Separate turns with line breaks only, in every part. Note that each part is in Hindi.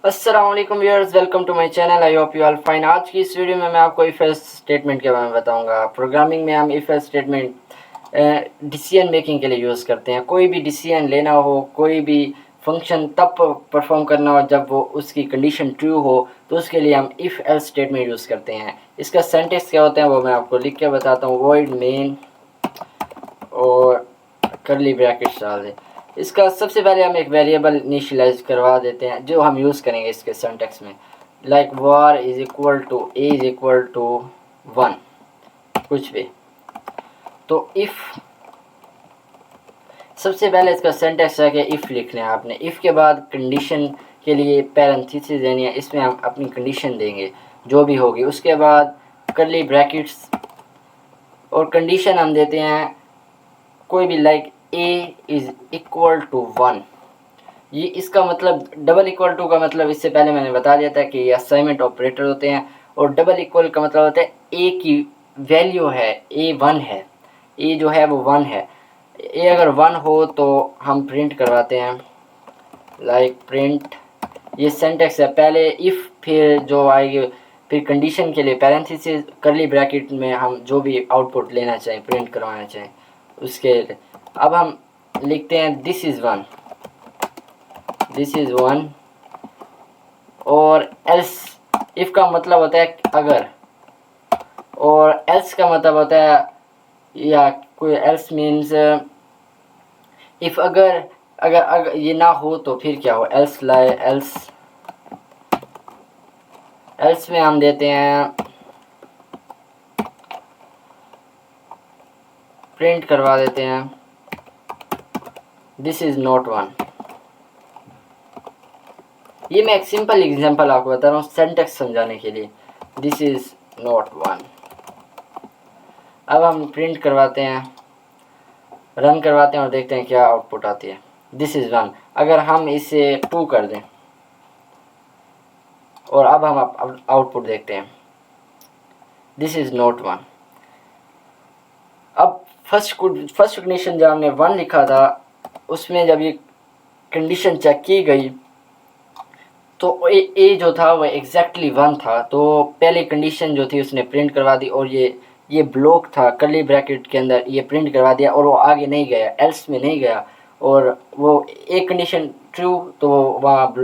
अस्सलाम वालेकुम viewers, welcome to my channel. I hope you all fine. आज की इस वीडियो में मैं आपको इफ एल्स स्टेटमेंट के बारे में बताऊंगा। प्रोग्रामिंग में हम if else statement decision making के लिए यूज़ करते हैं। कोई भी डिसीजन लेना हो, कोई भी फंक्शन तब परफॉर्म करना हो जब वो उसकी कंडीशन ट्रू हो, तो उसके लिए हम इफ एल्स स्टेटमेंट यूज़ करते हैं। इसका सेंटेंस क्या होता है वो मैं आपको लिख के बताता हूँ। वॉइड मेन और करली ब्रैकेट्स डाल दें। इसका सबसे पहले हम एक वेरिएबल इनिशियलाइज करवा देते हैं जो हम यूज़ करेंगे इसके सिंटैक्स में। Like var is equal to a is equal to 1, कुछ भी। तो इफ़ सबसे पहले इसका सिंटैक्स है कि इफ़ लिखना है आपने। इफ़ के बाद कंडीशन के लिए पैरेंथेसिस देनी है, इसमें हम अपनी कंडीशन देंगे जो भी होगी। उसके बाद करली ब्रैकेट्स और कंडीशन हम देते हैं कोई भी, like a is equal to 1। ये इसका मतलब डबल इक्वल टू का मतलब इससे पहले मैंने बता दिया था कि ये असाइनमेंट ऑपरेटर होते हैं। और डबल इक्वल का मतलब होता है ए की वैल्यू है, ए 1 है, ए जो है वो 1 है। ए अगर 1 हो तो हम प्रिंट करवाते हैं, लाइक प्रिंट। ये सेंटेक्स है, पहले इफ़ फिर जो आएगी फिर कंडीशन के लिए पैरेंथेसिस करली ब्रैकेट में हम जो भी आउटपुट लेना चाहें, प्रिंट करवाना चाहें उसके। अब हम लिखते हैं दिस इज़ 1, दिस इज़ 1। और एल्स, इफ़ का मतलब होता है अगर, और एल्स का मतलब होता है, या कोई एल्स मीन्स इफ़ अगर ये ना हो तो फिर क्या हो। एल्स लाए एल्स में हम देते हैं, प्रिंट करवा देते हैं दिस इज़ नॉट 1। ये मैं एक सिंपल एग्जांपल आपको बता रहा हूँ सेंटेक्स समझाने के लिए। This is not 1। अब हम प्रिंट करवाते हैं, रन करवाते हैं और देखते हैं क्या आउटपुट आती है। This is 1। अगर हम इसे 2 कर दें और अब हम आउटपुट देखते हैं, दिस इज़ नॉट 1। अब फर्स्ट कंडीशन जब हमने 1 लिखा था, उसमें जब ये कंडीशन चेक की गई तो ए जो था वो एग्जैक्टली 1 था। तो पहली कंडीशन जो थी उसने प्रिंट करवा दी, और ये ब्लॉक था करली ब्रैकेट के अंदर, ये प्रिंट करवा दिया और वो आगे नहीं गया, एल्स में नहीं गया। और वो एक कंडीशन ट्रू तो वहाँ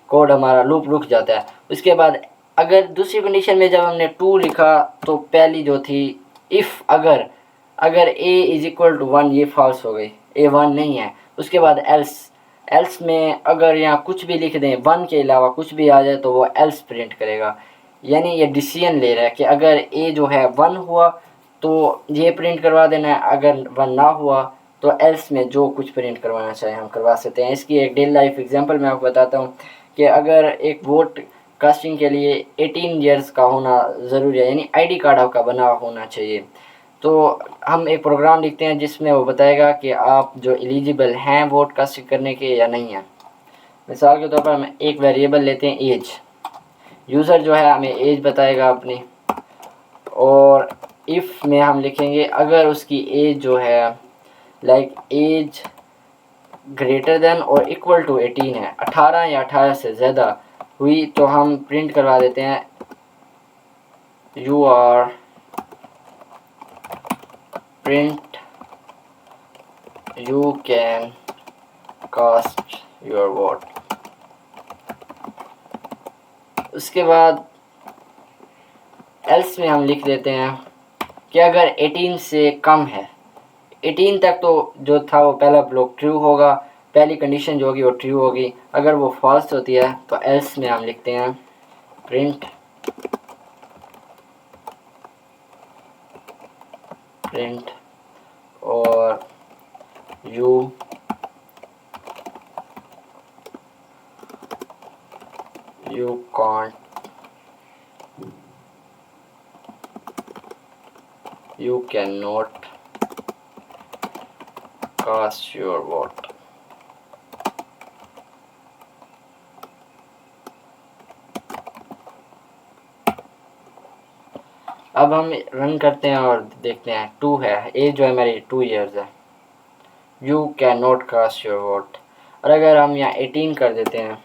कोड हमारा लूप रुक जाता है। उसके बाद अगर दूसरी कंडीशन में जब हमने 2 लिखा तो पहली जो थी इफ़ अगर a इज इक्वल टू 1, ये फॉल्स हो गई, a 1 नहीं है। उसके बाद एल्स में अगर यहाँ कुछ भी लिख दें, 1 के अलावा कुछ भी आ जाए तो वो एल्स प्रिंट करेगा। यानी ये डिसीजन ले रहा है कि अगर a जो है 1 हुआ तो ये प्रिंट करवा देना है, अगर 1 ना हुआ तो एल्स में जो कुछ प्रिंट करवाना चाहे हम करवा सकते हैं। इसकी एक डेली लाइफ एग्जांपल मैं आपको बताता हूँ कि अगर एक वोट कास्टिंग के लिए 18 ईयर्स का होना ज़रूरी है, यानी आईडी कार्ड आपका बना होना चाहिए। तो हम एक प्रोग्राम लिखते हैं जिसमें वो बताएगा कि आप जो एलिजिबल हैं वोट कास्ट करने के या नहीं हैं। मिसाल के तौर पर हम एक वेरिएबल लेते हैं एज। यूज़र जो है हमें एज बताएगा अपनी, और इफ़ में हम लिखेंगे अगर उसकी एज जो है, लाइक एज ग्रेटर देन और इक्वल टू 18 है, 18 या 18 से ज़्यादा हुई, तो हम प्रिंट करवा देते हैं you are print you can cast your vote. उसके बाद एल्स में हम लिख देते हैं कि अगर 18 से कम है, 18 तक तो जो था वो पहला ब्लॉक ट्रू होगा, पहली कंडीशन जो होगी वो ट्रू होगी। अगर वो फॉल्स होती है तो एल्स में हम लिखते हैं प्रिंट और you can not cast your vote. अब हम रन करते हैं और देखते हैं 2 है, एज जो है मेरी 2 ईयर्स है। You can not cast your vote. और अगर हम यहाँ 18 कर देते हैं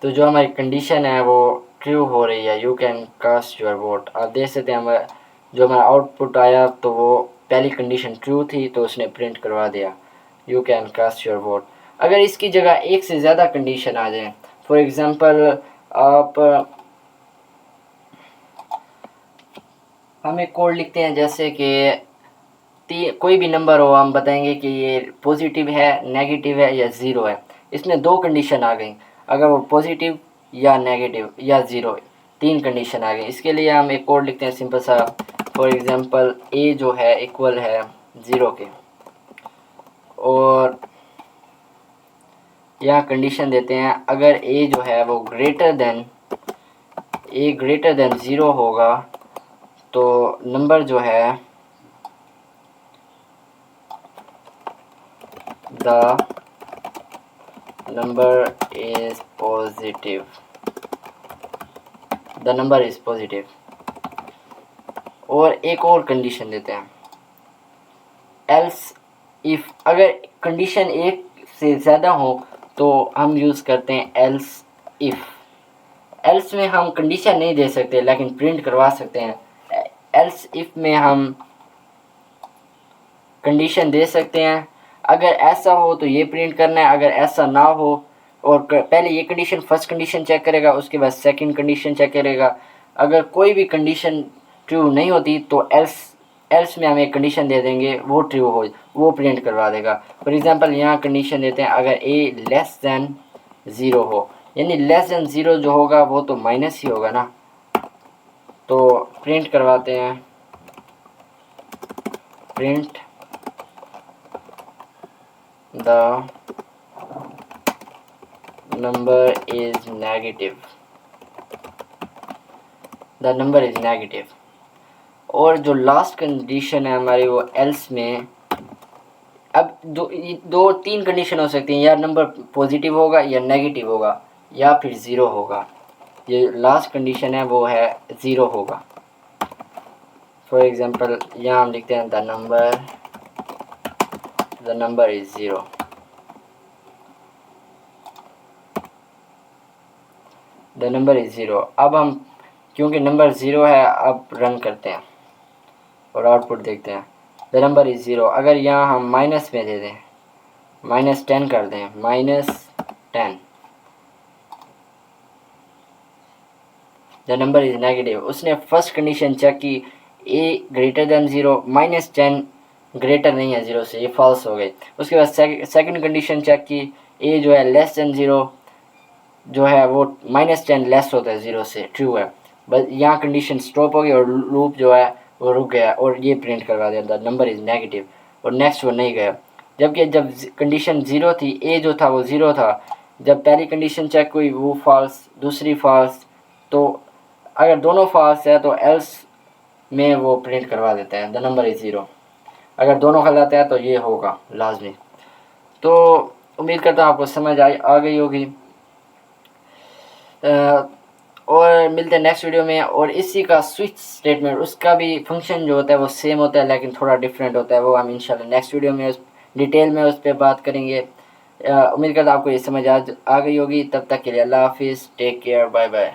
तो जो हमारी कंडीशन है वो ट्रू हो रही है। You can cast your vote. आप देख सकते हैं जो हमारा आउटपुट आया तो वो पहली कंडीशन ट्रू थी तो उसने प्रिंट करवा दिया you can cast your vote. अगर इसकी जगह एक से ज़्यादा कंडीशन आ जाए, फॉर एग्ज़ाम्पल आप हम एक कोड लिखते हैं जैसे कि कोई भी नंबर हो, हम बताएंगे कि ये पॉजिटिव है, नेगेटिव है या ज़ीरो है। इसमें दो कंडीशन आ गई, अगर वो पॉजिटिव या नेगेटिव या ज़ीरो, तीन कंडीशन आ गई। इसके लिए हम एक कोड लिखते हैं सिंपल सा, फॉर एग्ज़ाम्पल ए जो है इक्वल है 0 के, और यहाँ कंडीशन देते हैं अगर ए जो है वो ग्रेटर देन 0 होगा तो नंबर जो है the number is positive, the number is positive. और एक और कंडीशन देते हैं एल्स इफ, अगर कंडीशन एक से ज़्यादा हो तो हम यूज़ करते हैं एल्स इफ। एल्स में हम कंडीशन नहीं दे सकते लेकिन प्रिंट करवा सकते हैं। एल्स इफ में हम कंडीशन दे सकते हैं, अगर ऐसा हो तो ये प्रिंट करना है, अगर ऐसा ना हो, और पहले ये कंडीशन फर्स्ट कंडीशन चेक करेगा, उसके बाद सेकंड कंडीशन चेक करेगा। अगर कोई भी कंडीशन ट्रू नहीं होती तो एल्स में हम एक कंडीशन दे देंगे, वो ट्रू हो वो प्रिंट करवा देगा। फॉर एग्ज़ाम्पल यहाँ कंडीशन देते हैं अगर ए लेस दैन 0 हो, यानी लेस दैन 0 जो होगा वो तो माइनस ही होगा ना, तो प्रिंट करवाते हैं print the number is negative, the number is negative. और जो लास्ट कंडीशन है हमारी वो एल्स में, अब दो तीन कंडीशन हो सकती हैं, या नंबर पॉजिटिव होगा या नेगेटिव होगा या फिर 0 होगा। ये लास्ट कंडीशन है वो है 0 होगा। फॉर एग्ज़ाम्पल यहाँ हम लिखते हैं the number is 0। The number is 0। अब हम क्योंकि नंबर 0 है अब रन करते हैं और आउटपुट देखते हैं। The number is 0। अगर यहाँ हम माइनस में दे दें, -10 कर दें, -10, द नंबर इज नेगेटिव। उसने फर्स्ट कंडीशन चेक की ए ग्रेटर देन 0, -10 ग्रेटर नहीं है 0 से, ये फॉल्स हो गई। उसके बाद सेकंड कंडीशन चेक की ए जो है लेस देन 0 जो है वो -10 लेस होता है 0 से, ट्रू है। बस यहाँ कंडीशन स्टॉप हो गई और लूप जो है वो रुक गया और ये प्रिंट करवा दिया द नंबर इज़ नेगेटिव, और नेक्स्ट वो नहीं गया। जबकि जब कंडीशन 0 थी, ए जो था वो 0 था, जब पहली कंडीशन चेक हुई वो फॉल्स, दूसरी फॉल्स, तो अगर दोनों फॉल्स है तो एल्स में वो प्रिंट करवा देता है द नंबर इज़ 0। अगर दोनों गलत है तो ये होगा लाजमी। तो उम्मीद करता हूँ आपको समझ आ गई होगी। और मिलते हैं नेक्स्ट वीडियो में। और इसी का स्विच स्टेटमेंट, उसका भी फंक्शन जो होता है वो सेम होता है लेकिन थोड़ा डिफरेंट होता है, वो हम इंशाल्लाह नेक्स्ट वीडियो में डिटेल में उस पर बात करेंगे। उम्मीद करता हूँ आपको ये समझ आ गई होगी। तब तक के लिए अल्लाह हाफिज़, टेक केयर, बाय बाय।